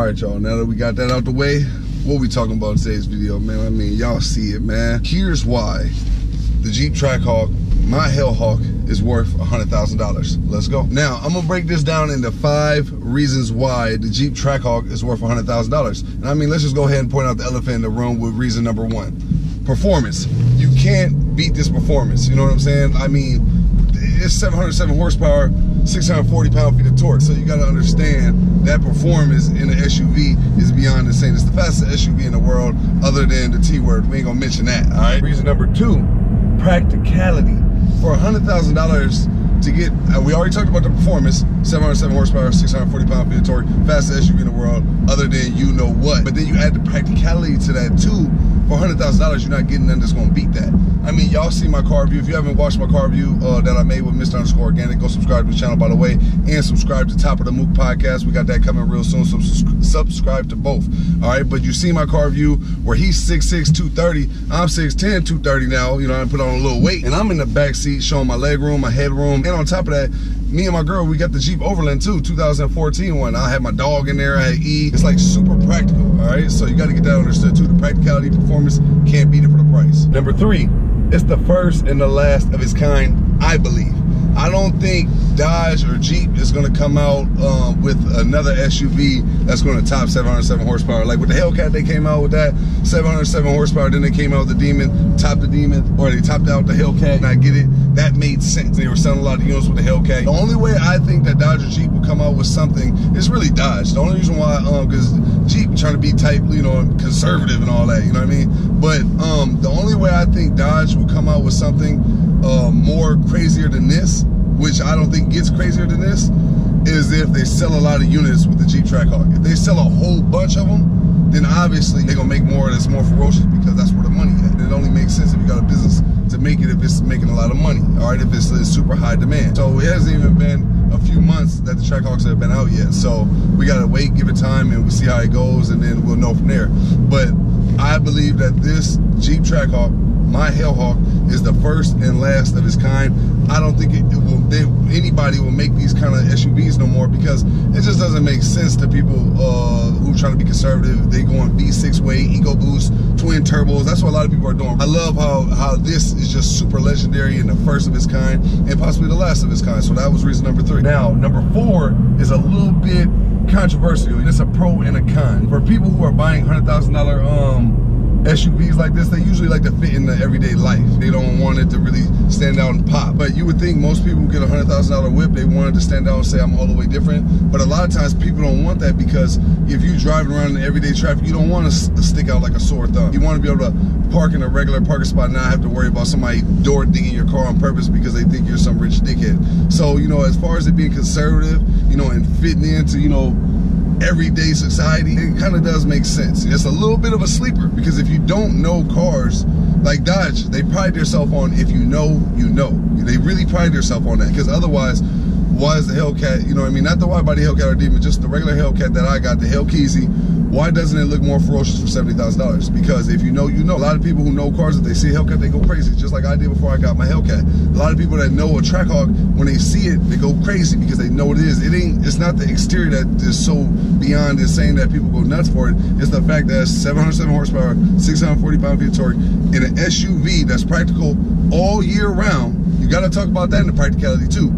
All right, y'all, now that we got that out the way, what we talking about in today's video, man? I mean, y'all see it, man. Here's why the Jeep Trackhawk, my Hellhawk, is worth $100,000. Let's go. Now, I'm gonna break this down into 5 reasons why the Jeep Trackhawk is worth $100,000. And I mean, let's just go ahead and point out the elephant in the room with reason number 1. Performance. You can't beat this performance, you know what I'm saying? I mean, it's 707 horsepower, 640 pound-feet of torque. So you gotta understand that performance in an SUV is beyond insane. It's the fastest SUV in the world other than the T-word. We ain't gonna mention that, all right? Reason number 2, practicality. For $100,000 to get, we already talked about the performance, 707 horsepower, 640 pound-feet of torque, fastest SUV in the world, other than you know what. But then you add the practicality to that too. For $100,000, you're not getting nothing that's gonna beat that. I mean, y'all see my car review. If you haven't watched my car review that I made with Mr._Organic, go subscribe to the channel, by the way, and subscribe to Top of the Mook podcast. We got that coming real soon, so subscribe to both. All right, but you see my car review where he's 6'6", 230. I'm 6'10", 230 now. You know, I put on a little weight, and I'm in the back seat showing my leg room, my head room, and on top of that, me and my girl, we got the Jeep Overland too, 2014 one. I had my Dawg in there, I had E. It's like super practical, all right? So you gotta get that understood too. The practicality, performance, can't beat it for the price. Number 3, it's the first and the last of its kind, I believe. I don't think Dodge or Jeep is gonna come out with another SUV that's gonna top 707 horsepower. Like with the Hellcat, they came out with that 707 horsepower, then they came out with the Demon, topped the Demon, or they topped out the Hellcat, and I get it, that made sense. They were selling a lot of units with the Hellcat. The only way I think that Dodge or Jeep will come out with something is really Dodge. The only reason why, because Jeep trying to be type, you know, conservative and all that, you know what I mean? But the only way I think Dodge will come out with something more crazier than this, which I don't think gets crazier than this, is if they sell a lot of units with the Jeep Trackhawk. If they sell a whole bunch of them, then obviously they're gonna make more that's more ferocious, because that's where the money is. It only makes sense if you got a business to make it if it's making a lot of money, all right, if it's super high demand. So it hasn't even been a few months that the Trackhawks have been out yet. So we gotta wait, give it time, and we'll see how it goes, and then we'll know from there. But I believe that this Jeep Trackhawk, my Hellhawk, is the first and last of its kind. I don't think anybody will make these kind of SUVs no more, because it just doesn't make sense to people who are trying to be conservative. They go on V6 way, EcoBoost, twin turbos. That's what a lot of people are doing. I love how this is just super legendary and the first of its kind, and possibly the last of its kind. So that was reason number 3. Now, number 4 is a little bit controversial, and it's a pro and a con. For people who are buying $100,000 SUVs like this, they usually like to fit in the everyday life. They don't want it to really stand out and pop. But you would think most people get a $100,000 whip, they want it to stand out and say, I'm all the way different. But a lot of times people don't want that, because if you're driving around in everyday traffic, you don't want to stick out like a sore thumb. You want to be able to park in a regular parking spot and not have to worry about somebody door dinging your car on purpose because they think you're some rich dickhead. So, you know, as far as it being conservative, you know, and fitting into, you know, everyday society, it kind of does make sense. It's a little bit of a sleeper, because if you don't know cars, like Dodge, they pride themselves on, if you know, you know. They really pride themselves on that, because otherwise, why is the Hellcat, you know what I mean, not the wide body Hellcat or Demon, just the regular Hellcat that I got, the Hellkeezy, why doesn't it look more ferocious for $70,000? Because if you know, you know. A lot of people who know cars, if they see a Hellcat, they go crazy, just like I did before I got my Hellcat. A lot of people that know a Trackhawk, when they see it, they go crazy because they know what it is. It's not the exterior that is so beyond insane that people go nuts for it. It's the fact that it's 707 horsepower, 640 pound-feet of torque, in an SUV that's practical all year round. You gotta talk about that in the practicality too.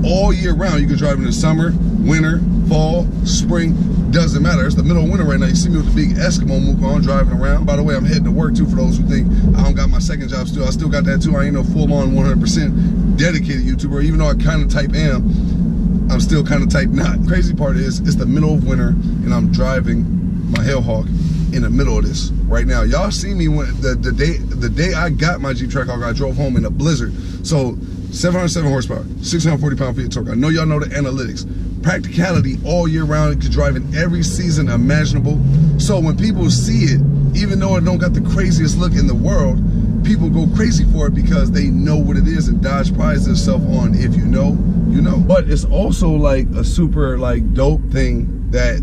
All year round, you can drive in the summer, winter, fall, spring, doesn't matter. It's the middle of winter right now. You see me with the big Eskimo mook on driving around. By the way, I'm heading to work too, for those who think I don't got my second job still. I still got that too. I ain't no full-on 100% dedicated YouTuber. Even though I kind of type am, I'm still kind of type not. Crazy part is, it's the middle of winter and I'm driving my Hellhawk in the middle of this right now. Y'all see me when the day I got my Jeep Trackhawk, I drove home in a blizzard. So 707 horsepower, 640 pound-feet of torque. I know y'all know the analytics. Practicality all year round. You can drive in every season imaginable. So when people see it, even though it don't got the craziest look in the world, people go crazy for it because they know what it is, and Dodge prides itself on, if you know, you know. But it's also like a super like dope thing that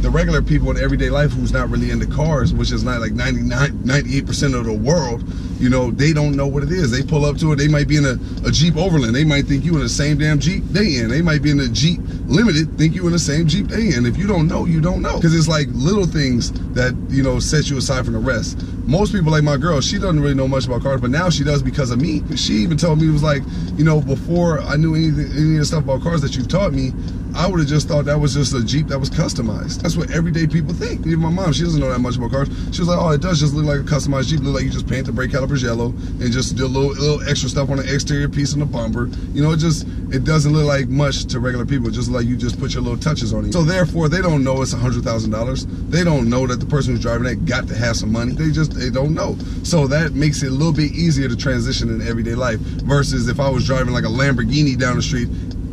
the regular people in everyday life who's not really into cars, which is not like 98% of the world, You know, they don't know what it is. They pull up to it. They might be in a Jeep Overland. They might think you in the same damn Jeep they in. They might be in a Jeep Limited, think you in the same Jeep they in. If you don't know, you don't know. Because it's like little things that, you know, set you aside from the rest. Most people, like my girl, she doesn't really know much about cars, but now she does because of me. She even told me, it was like, you know, before I knew any of the stuff about cars that you taught me, I would have just thought that was just a Jeep that was customized. That's what everyday people think. Even my mom, she doesn't know that much about cars. She was like, oh, it does just look like a customized Jeep. Look like you just paint the brake calipers yellow and just do a little extra stuff on the exterior piece on the bumper. You know, it doesn't look like much to regular people. Just like you just put your little touches on it. So therefore, they don't know it's $100,000. They don't know that the person who's driving that got to have some money. They don't know. So that makes it a little bit easier to transition in everyday life versus if I was driving like a Lamborghini down the street.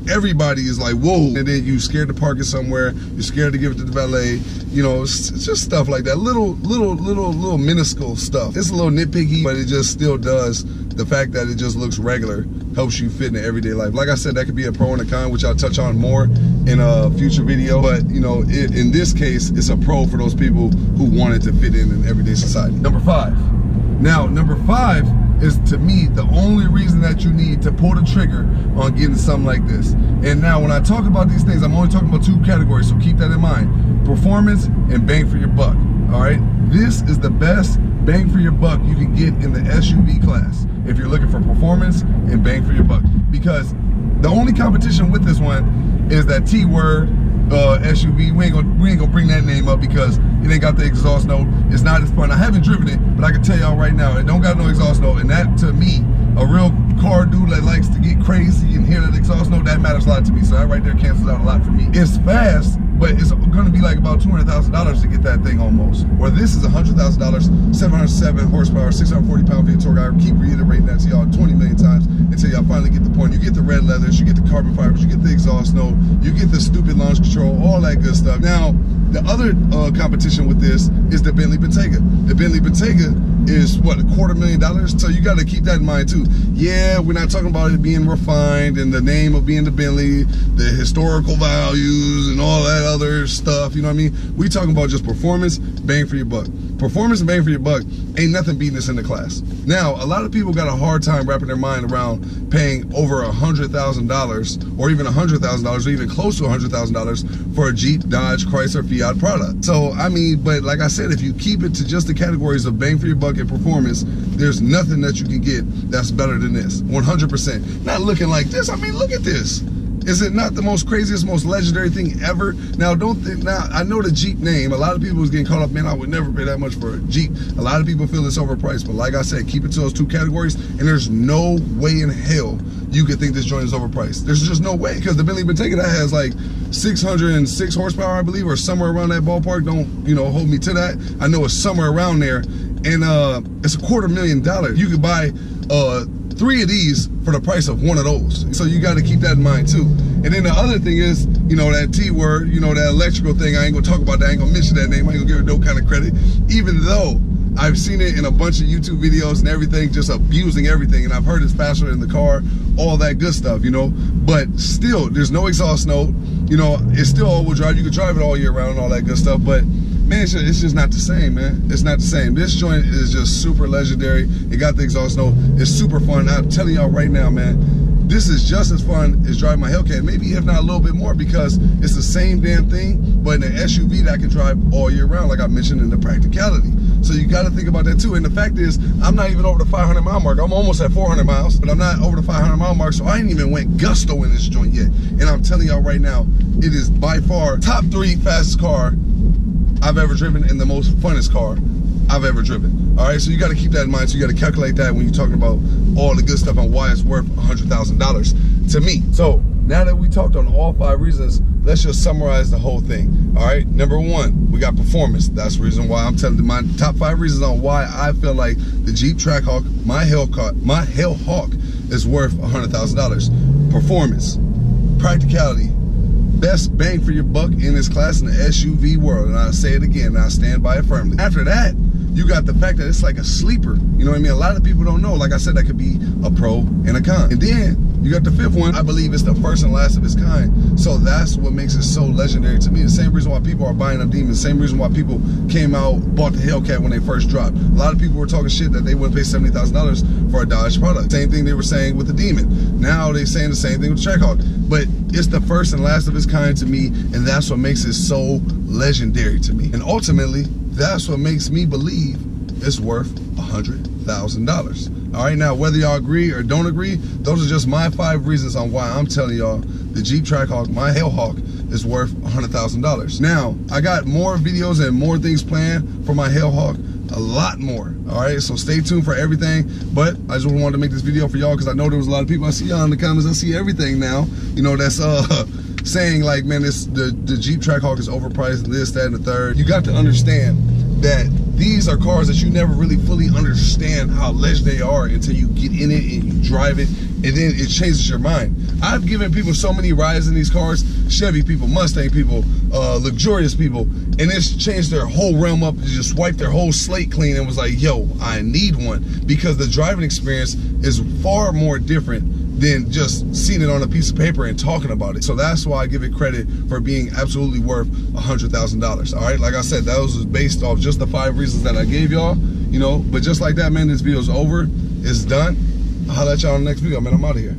Everybody is like, whoa, and then you scared to park it somewhere, you're scared to give it to the valet, you know, it's just stuff like that, little minuscule stuff. It's a little nitpicky, but it just still does. The fact that it just looks regular helps you fit in everyday life. Like I said, that could be a pro and a con, which I'll touch on more in a future video, but you know, in this case, it's a pro for those people who want it to fit in everyday society. Number 5. Now, number 5 is, to me, the only reason that you need to pull the trigger on getting something like this. And now when I talk about these things, I'm only talking about 2 categories, so keep that in mind. Performance and bang for your buck, all right? This is the best bang for your buck you can get in the SUV class if you're looking for performance and bang for your buck. Because the only competition with this one is that T-word SUV. We ain't gonna bring that name up because it ain't got the exhaust note. It's not as fun. I haven't driven it, but I can tell y'all right now, it don't got no exhaust note. And that, to me, a real car dude that likes to get crazy and hear that exhaust note, that matters a lot to me. So that right there cancels out a lot for me. It's fast, but it's gonna be like about $200,000 to get that thing almost. Where this is $100,000, 707 horsepower, 640 pound-feet torque. I keep reiterating that to y'all 20 million times until y'all finally get the point. You get the red leathers, you get the carbon fibers, you get the exhaust note, you get the stupid launch control, all that good stuff. Now, the other competition with this is the Bentley Bentayga. The Bentley Bentayga is what, $250,000? So you got to keep that in mind too. Yeah, we're not talking about it being refined and the name of being the Bentley, the historical values and all that other stuff, you know what I mean? We talking about just performance, bang for your buck. Performance and bang for your buck, ain't nothing beating this in the class. Now, a lot of people got a hard time wrapping their mind around paying over $100,000 or even $100,000 or even close to $100,000 for a Jeep, Dodge, Chrysler, Fiat product. So, I mean, but like I said, if you keep it to just the categories of bang for your buck and performance, there's nothing that you can get that's better than this, 100%. Not looking like this, I mean, look at this. Is it not the most craziest, most legendary thing ever? Now, don't think, now, I know the Jeep name. A lot of people was getting caught up, man, I would never pay that much for a Jeep. A lot of people feel it's overpriced, but like I said, keep it to those 2 categories, and there's no way in hell you could think this joint is overpriced. There's just no way, because the Bentley Bentayga that has like 606 horsepower, I believe, or somewhere around that ballpark. Don't, you know, hold me to that. I know it's somewhere around there, and it's $250,000. You could buy 3 of these for the price of 1 of those. So you got to keep that in mind too. And then the other thing is, you know, that T-word, you know, that electrical thing, I ain't gonna talk about that, I ain't gonna mention that name, I ain't gonna give it no kind of credit, even though I've seen it in a bunch of YouTube videos and everything, just abusing everything, and I've heard it's faster in the car, all that good stuff, you know, but still, there's no exhaust note, you know, it's still all-wheel drive, you can drive it all year round and all that good stuff, but man, it's just not the same, man. It's not the same. This joint is just super legendary. It got the exhaust note. It's super fun. I'm telling y'all right now, man, this is just as fun as driving my Hellcat, maybe if not a little bit more, because it's the same damn thing, but in an SUV that I can drive all year round, like I mentioned in the practicality. So you got to think about that too. And the fact is, I'm not even over the 500 mile mark. I'm almost at 400 miles, but I'm not over the 500 mile mark, so I ain't even went gusto in this joint yet. And I'm telling y'all right now, it is by far top 3 fastest car I've ever driven and the most funnest car I've ever driven. All right, so you got to keep that in mind. So you got to calculate that when you're talking about all the good stuff and why it's worth $100,000 to me. So now that we talked on all 5 reasons, let's just summarize the whole thing. All right, number 1, we got performance. That's the reason why I'm telling you my top 5 reasons on why I feel like the Jeep Trackhawk, my Hellhawk, is worth $100,000. Performance, practicality, best bang for your buck in this class in the SUV world. And I'll say it again, and I stand by it firmly. After that, you got the fact that it's like a sleeper. You know what I mean? A lot of people don't know. Like I said, that could be a pro and a con. And then You got the fifth one. I believe it's the first and last of its kind. So that's what makes it so legendary to me. The same reason why people are buying up Demons. Same reason why people came out, bought the Hellcat when they first dropped. A lot of people were talking shit that they wouldn't pay $70,000 for a Dodge product. Same thing they were saying with the Demon. Now they're saying the same thing with the Trackhawk. But it's the first and last of its kind to me, and that's what makes it so legendary to me. And ultimately, that's what makes me believe it's worth $100,000. All right, now whether y'all agree or don't agree, those are just my 5 reasons on why I'm telling y'all the Jeep Trackhawk, my Hellhawk, is worth $100,000. Now, I got more videos and more things planned for my Hellhawk, a lot more. All right, so stay tuned for everything. But I just wanted to make this video for y'all because I know there was a lot of people. I see y'all in the comments. I see everything now. You know, that's saying like, man, the Jeep Trackhawk is overpriced, this, that, and the third. You got to understand that these are cars that you never really fully understand how legendary they are until you get in it and you drive it, and then it changes your mind. I've given people so many rides in these cars, Chevy people, Mustang people, luxurious people, and it's changed their whole realm up. They just wiped their whole slate clean and was like, yo, I need one, because the driving experience is far more different than just seeing it on a piece of paper and talking about it. So that's why I give it credit for being absolutely worth $100,000. All right, like I said, that was based off just the 5 reasons that I gave y'all, you know. But just like that, man, this video's over. It's done. I'll holler at y'all in the next video, man. I'm out of here.